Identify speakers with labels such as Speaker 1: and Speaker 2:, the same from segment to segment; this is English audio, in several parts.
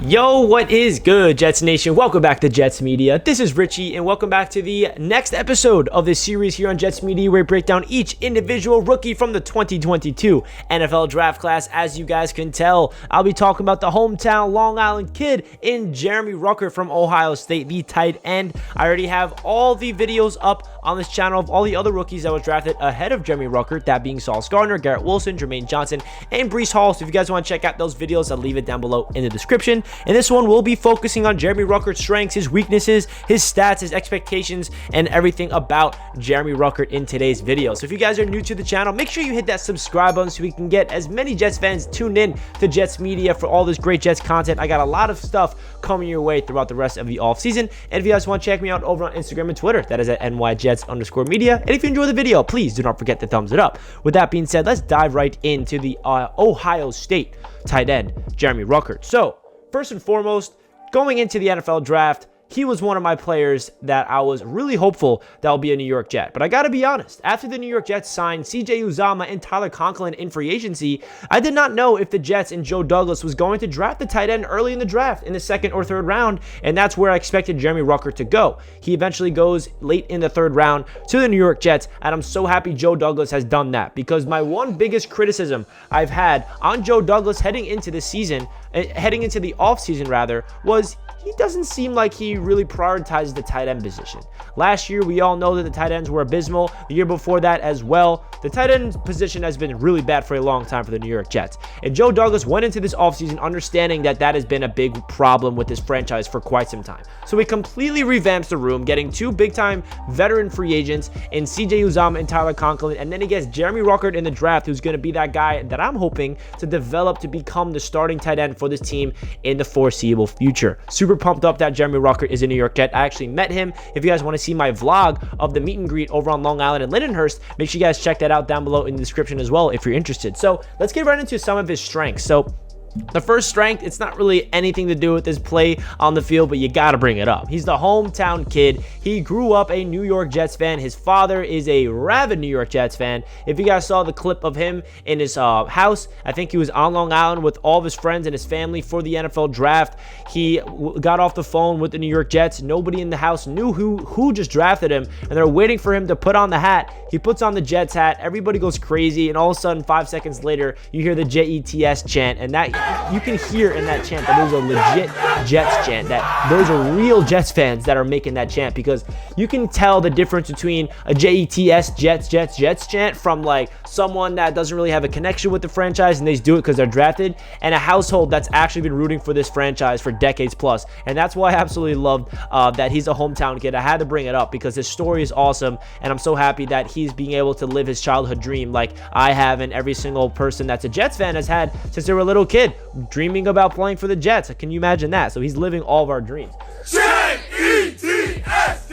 Speaker 1: Yo, what is good, Jets Nation? Welcome back to Jets Media. This is Richie, and welcome back to the next episode of this series here on Jets Media, where we break down each individual rookie from the 2022 NFL Draft class. As you guys can tell, I'll be talking about the hometown Long Island kid in Jeremy Ruckert from Ohio State, the tight end. I already have all the videos up on this channel of all the other rookies that was drafted ahead of Jeremy Ruckert, that being Sauce Gardner, Garrett Wilson, Jermaine Johnson, and Breece Hall. So if you guys want to check out those videos, I'll leave it down below in the description. And this one will be focusing on Jeremy Ruckert's strengths, his weaknesses, his stats, his expectations, and everything about Jeremy Ruckert in today's video. So if you guys are new to the channel, make sure you hit that subscribe button so we can get as many Jets fans tuned in to Jets Media for all this great Jets content. I got a lot of stuff coming your way throughout the rest of the offseason. And if you guys want to check me out over on Instagram and Twitter, that is at NYJets_media. And if you enjoy the video, please do not forget to thumbs it up. With that being said, let's dive right into the Ohio State tight end, Jeremy Ruckert. So, first and foremost, going into the NFL draft, he was one of my players that I was really hopeful that will be a New York Jet. But I got to be honest, after the New York Jets signed CJ Uzomah and Tyler Conklin in free agency, I did not know if the Jets and Joe Douglas was going to draft the tight end early in the draft in the second or third round, and that's where I expected Jeremy Ruckert to go. He eventually goes late in the third round to the New York Jets, and I'm so happy Joe Douglas has done that, because my one biggest criticism I've had on Joe Douglas heading into the offseason rather, was he doesn't seem like he really prioritizes the tight end position. Last year, we all know that the tight ends were abysmal. The year before that as well. The tight end position has been really bad for a long time for the New York Jets. And Joe Douglas went into this offseason understanding that that has been a big problem with this franchise for quite some time. So he completely revamps the room, getting two big-time veteran free agents in CJ Uzomah and Tyler Conklin. And then he gets Jeremy Ruckert in the draft, who's going to be that guy that I'm hoping to develop to become the starting tight end for this team in the foreseeable future. Super pumped up that Jeremy Ruckert is a New York Jet. I actually met him. If you guys want to see my vlog of the meet and greet over on Long Island and Lindenhurst, make sure you guys check that out down below in the description as well if you're interested. So let's get right into some of his strengths. So the first strength, it's not really anything to do with his play on the field, but you got to bring it up. He's the hometown kid. He grew up a New York Jets fan. His father is a rabid New York Jets fan. If you guys saw the clip of him in his house, I think he was on Long Island with all of his friends and his family for the NFL draft. He got off the phone with the New York Jets. Nobody in the house knew who just drafted him, and they're waiting for him to put on the hat. He puts on the Jets hat. Everybody goes crazy, and all of a sudden, 5 seconds later, you hear the JETS chant, and that you can hear in that chant that there's a legit Jets chant, that those are real Jets fans that are making that chant, because you can tell the difference between a JETS Jets chant from like someone that doesn't really have a connection with the franchise and they just do it because they're drafted, and a household that's actually been rooting for this franchise for decades plus. And that's why I absolutely loved that he's a hometown kid. I had to bring it up because his story is awesome, and I'm so happy that he's being able to live his childhood dream like I have, and every single person that's a Jets fan has had since they were a little kid, dreaming about playing for the Jets. Can you imagine that? So he's living all of our dreams. J-E-T-S,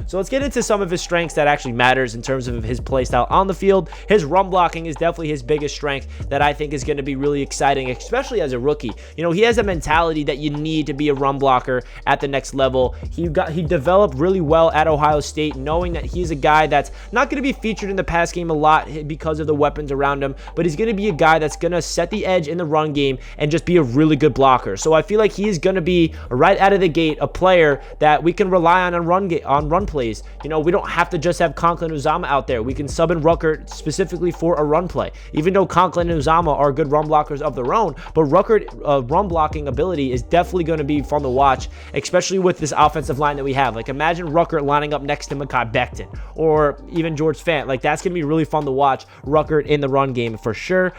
Speaker 1: So let's get into some of his strengths that actually matters in terms of his play style on the field. His run blocking is definitely his biggest strength that I think is going to be really exciting, especially as a rookie. You know, he has a mentality that you need to be a run blocker at the next level. He developed really well at Ohio State, knowing that he's a guy that's not going to be featured in the pass game a lot because of the weapons around him, but he's going to be a guy that's going to set the edge in the run game and just be a really good blocker. So I feel like he's going to be right out of the gate a player that we can rely on run plays. You know, we don't have to just have Conklin and Uzomah out there. We can sub in Ruckert specifically for a run play. Even though Conklin and Uzomah are good run blockers of their own, but Ruckert run blocking ability is definitely going to be fun to watch, especially with this offensive line that we have. Like, imagine Ruckert lining up next to Mekhi Becton or even George Fant. Like, that's going to be really fun to watch Ruckert in the run game for sure.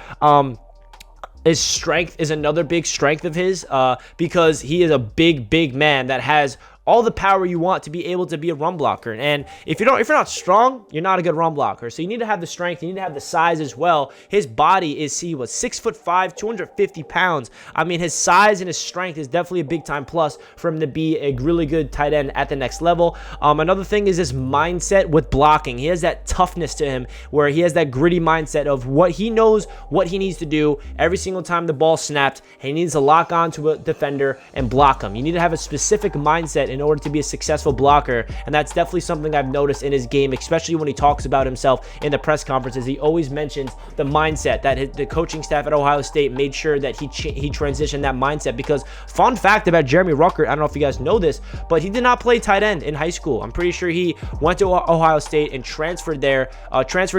Speaker 1: His strength is another big strength of his because he is a big man that has all the power you want to be able to be a run blocker. And if you're not strong, you're not a good run blocker. So you need to have the strength, you need to have the size as well. His body is, 6'5", 250 pounds. I mean, his size and his strength is definitely a big time plus for him to be a really good tight end at the next level. Another thing is his mindset with blocking. He has that toughness to him where he has that gritty mindset of what he knows, what he needs to do every single time the ball snapped. He needs to lock on to a defender and block him. You need to have a specific mindset in order to be a successful blocker, and that's definitely something I've noticed in his game, especially when he talks about himself in the press conferences. He always mentions the mindset that the coaching staff at Ohio State made sure that he transitioned that mindset, because fun fact about Jeremy Ruckert, I don't know if you guys know this, but he did not play tight end in high school. I'm pretty sure he went to Ohio State and transferred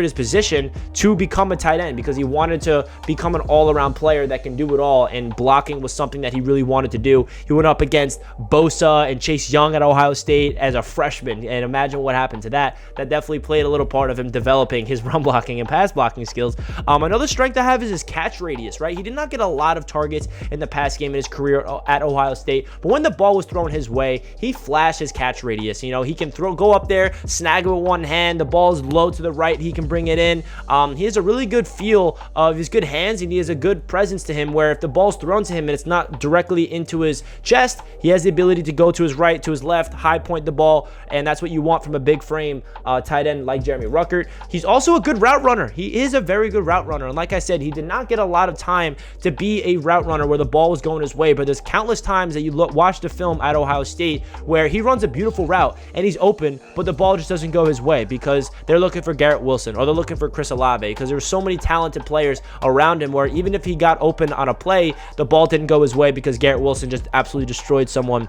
Speaker 1: his position to become a tight end because he wanted to become an all-around player that can do it all, and blocking was something that he really wanted to do. He went up against Bosa and Chase Young at Ohio State as a freshman, and imagine what happened to that. That definitely played a little part of him developing his run blocking and pass blocking skills. Another strength I have is his catch radius, right? He did not get a lot of targets in the pass game in his career at Ohio State, but when the ball was thrown his way, he flashed his catch radius. You know, he can go up there, snag it with one hand, the ball is low to the right, he can bring it in. He has a really good feel of his good hands, and he has a good presence to him where if the ball's thrown to him and it's not directly into his chest, he has the ability to go to his right, to his left, high point the ball, and that's what you want from a big frame tight end like Jeremy Ruckert. He's also a good route runner. He is a very good route runner, and like I said, he did not get a lot of time to be a route runner where the ball was going his way, but there's countless times that you watch the film at Ohio State where he runs a beautiful route and he's open, but the ball just doesn't go his way because they're looking for Garrett Wilson or they're looking for Chris Olave, because there were so many talented players around him where even if he got open on a play, the ball didn't go his way because Garrett Wilson just absolutely destroyed someone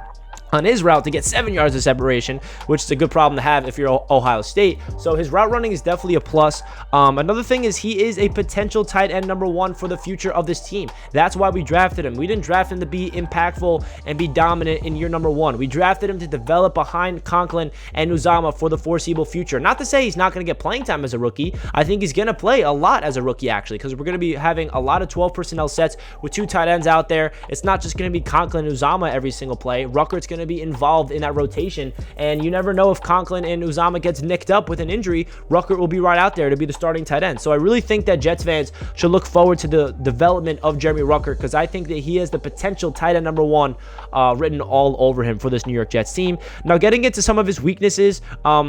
Speaker 1: on his route to get 7 yards of separation, which is a good problem to have if you're Ohio State. So his route running is definitely a plus. Another thing is he is a potential tight end number one for the future of this team. That's why we drafted him. We didn't draft him to be impactful and be dominant in year number one. We drafted him to develop behind Conklin and Uzama for the foreseeable future. Not to say he's not going to get playing time as a rookie. I think he's going to play a lot as a rookie, actually, because we're going to be having a lot of 12 personnel sets with 2 tight ends out there. It's not just going to be Conklin and Uzama every single play. Ruckert's going to be involved in that rotation, and you never know if Conklin and Uzama gets nicked up with an injury, Ruckert will be right out there to be the starting tight end. So I really think that Jets fans should look forward to the development of Jeremy Ruckert, because I think that he has the potential tight end number one written all over him for this New York Jets team. Now, getting into some of his weaknesses,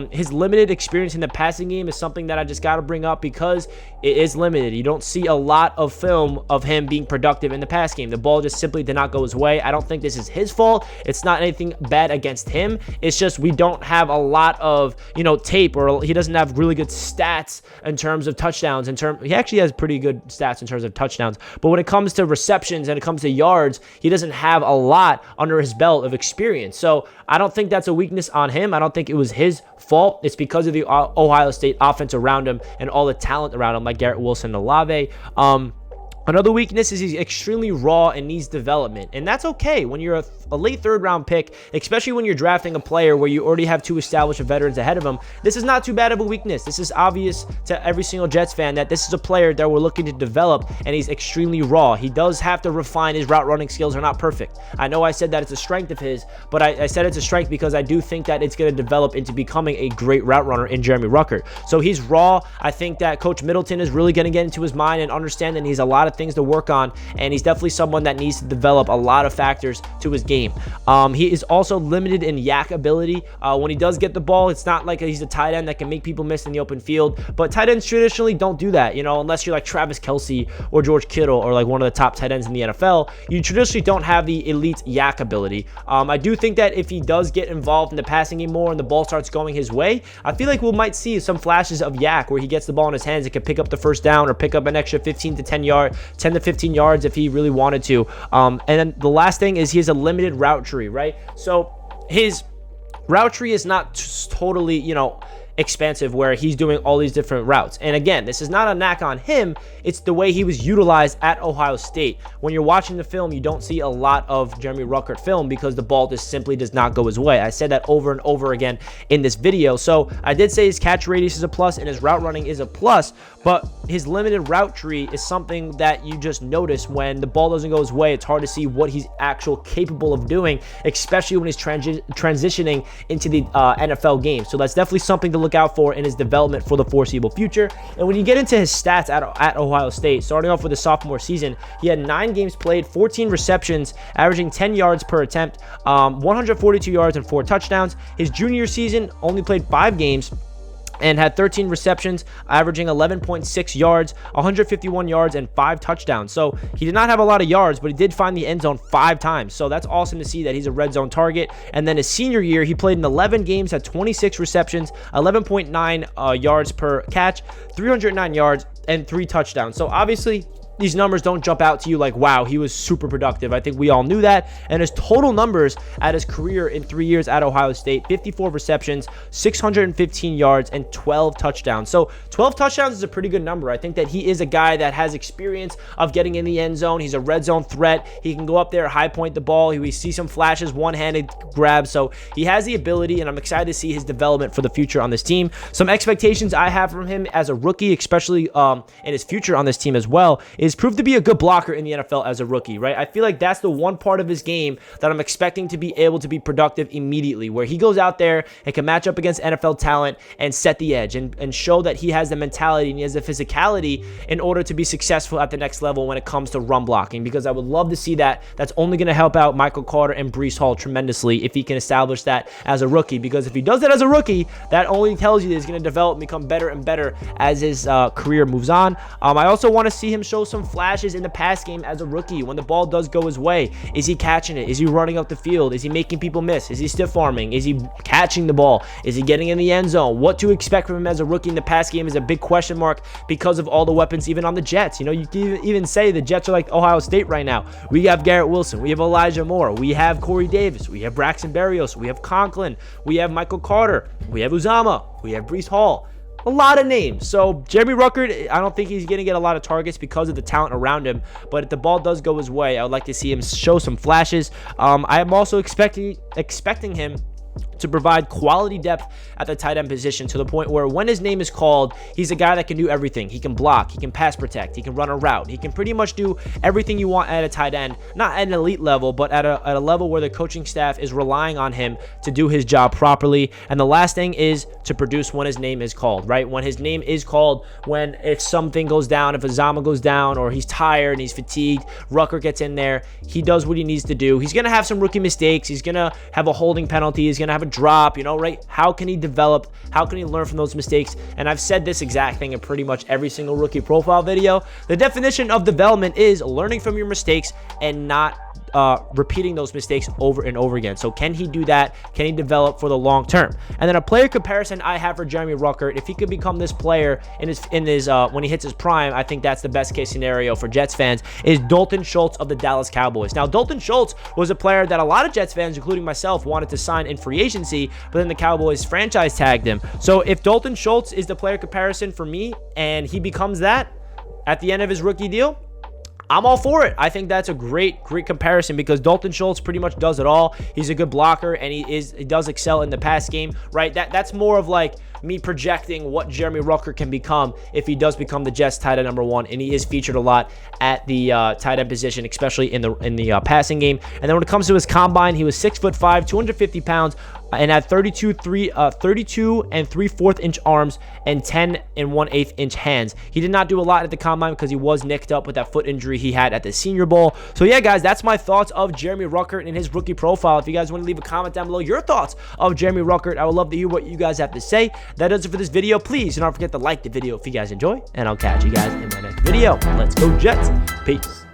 Speaker 1: his limited experience in the passing game is something that I just got to bring up because it is limited. You don't see a lot of film of him being productive in the pass game. The ball just simply did not go his way. I don't think this is his fault. It's not anything bad against him. It's just we don't have a lot of, tape, or he doesn't have really good stats in terms of touchdowns. He actually has pretty good stats in terms of touchdowns, but when it comes to receptions and it comes to yards, he doesn't have a lot under his belt of experience. So I don't think that's a weakness on him. I don't think it was his fault. It's because of the Ohio State offense around him and all the talent around him, like Garrett Wilson and Olave. Another weakness is he's extremely raw and needs development, and that's okay when you're a late third-round pick, especially when you're drafting a player where you already have 2 established veterans ahead of him. This is not too bad of a weakness. This is obvious to every single Jets fan that this is a player that we're looking to develop, and he's extremely raw. He does have to refine. His route running skills are not perfect. I know I said that it's a strength of his, but I said it's a strength because I do think that it's going to develop into becoming a great route runner in Jeremy Ruckert. So he's raw. I think that Coach Middleton is really going to get into his mind and understand that he's a lot of things to work on, and he's definitely someone that needs to develop a lot of factors to his game. He is also limited in yak ability. When he does get the ball, it's not like he's a tight end that can make people miss in the open field, but tight ends traditionally don't do that, unless you're like Travis Kelce or George Kittle or like one of the top tight ends in the NFL. You traditionally don't have the elite yak ability. I do think that if he does get involved in the passing game more and the ball starts going his way, I feel like we might see some flashes of yak where he gets the ball in his hands and can pick up the first down or pick up an extra 10 to 15 yards if he really wanted to. And then the last thing is he has a limited route tree, right? So his route tree is not totally, expansive where he's doing all these different routes. And again, this is not a knock on him. It's the way he was utilized at Ohio State. When you're watching the film, you don't see a lot of Jeremy Ruckert film because the ball just simply does not go his way. I said that over and over again in this video. So I did say his catch radius is a plus and his route running is a plus, but his limited route tree is something that you just notice when the ball doesn't go his way. It's hard to see what he's actually capable of doing, especially when he's transitioning into the NFL game. So that's definitely something to look out for in his development for the foreseeable future. And when you get into his stats at Ohio State, starting off with his sophomore season, he had 9 games played, 14 receptions, averaging 10 yards per attempt, 142 yards and 4 touchdowns. His junior season only played 5 games, and had 13 receptions, averaging 11.6 yards, 151 yards, and 5 touchdowns. So he did not have a lot of yards, but he did find the end zone 5 times. So that's awesome to see that he's a red zone target. And then his senior year, he played in 11 games, had 26 receptions, 11.9 yards per catch, 309 yards, and 3 touchdowns. So obviously, these numbers don't jump out to you like, wow, he was super productive. I think we all knew that. And his total numbers at his career in 3 years at Ohio State, 54 receptions, 615 yards, and 12 touchdowns. So 12 touchdowns is a pretty good number. I think that he is a guy that has experience of getting in the end zone. He's a red zone threat. He can go up there, high point the ball. We see some flashes, one-handed grabs. So he has the ability, and I'm excited to see his development for the future on this team. Some expectations I have from him as a rookie, especially in his future on this team as well, is proved to be a good blocker in the NFL as a rookie, right? I feel like that's the one part of his game that I'm expecting to be able to be productive immediately, where he goes out there and can match up against NFL talent and set the edge and show that he has the mentality and he has the physicality in order to be successful at the next level when it comes to run blocking, because I would love to see that. That's only going to help out Michael Carter and Breece Hall tremendously if he can establish that as a rookie, because if he does that as a rookie, that only tells you that he's going to develop and become better and better as his career moves on. I also want to see him show some flashes in the pass game as a rookie. When the ball does go his way, is he catching it? Is he running up the field? Is he making people miss? Is he stiff arming? Is he catching the ball? Is he getting in the end zone? What to expect from him as a rookie in the pass game is a big question mark because of all the weapons, even on the Jets. You know, you can even say the Jets are like Ohio State right now. We have Garrett Wilson, we have Elijah Moore, we have Corey Davis, we have Braxton Berrios, we have Conklin, we have Michael Carter, we have Uzama, we have Breece Hall. A lot of names. So Jeremy Ruckert, I don't think he's going to get a lot of targets because of the talent around him, but if the ball does go his way, I would like to see him show some flashes. I am also expecting him to provide quality depth at the tight end position, to the point where when his name is called, he's a guy that can do everything. He can block, he can pass protect, he can run a route, he can pretty much do everything you want at a tight end, not at an elite level, but at a level where the coaching staff is relying on him to do his job properly. And the last thing is to produce when his name is called, right? When his name is called, if something goes down, if Uzama goes down or he's tired and he's fatigued, Ruckert gets in there, he does what he needs to do. He's going to have some rookie mistakes, he's going to have a holding penalty, he's going to have a drop, right? How can he develop? How can he learn from those mistakes? And I've said this exact thing in pretty much every single rookie profile video. The definition of development is learning from your mistakes and not repeating those mistakes over and over again. So can he do that? Can he develop for the long term? And then a player comparison I have for Jeremy Ruckert, if he could become this player in his when he hits his prime, I think that's the best case scenario for Jets fans, is Dalton Schultz of the Dallas Cowboys. Now, Dalton Schultz was a player that a lot of Jets fans, including myself, wanted to sign in free agency, but then the Cowboys franchise tagged him. So if Dalton Schultz is the player comparison for me and he becomes that at the end of his rookie deal, I'm all for it. I think that's a great comparison, because Dalton Schultz pretty much does it all. He's a good blocker and he does excel in the pass game, right? That's more of like me projecting what Jeremy Ruckert can become if he does become the Jets tight end #1, and he is featured a lot at the tight end position, especially in the passing game. And then when it comes to his combine, he was 6'5", 250 pounds, and had 32 3/4 inch arms and 10 1/8 inch hands. He did not do a lot at the combine because he was nicked up with that foot injury he had at the Senior Bowl. So yeah, guys, that's my thoughts of Jeremy Ruckert and his rookie profile. If you guys want to leave a comment down below your thoughts of Jeremy Ruckert, I would love to hear what you guys have to say. That does it for this video. Please do not forget to like the video if you guys enjoy, and I'll catch you guys in my next video. Let's go Jets. Peace.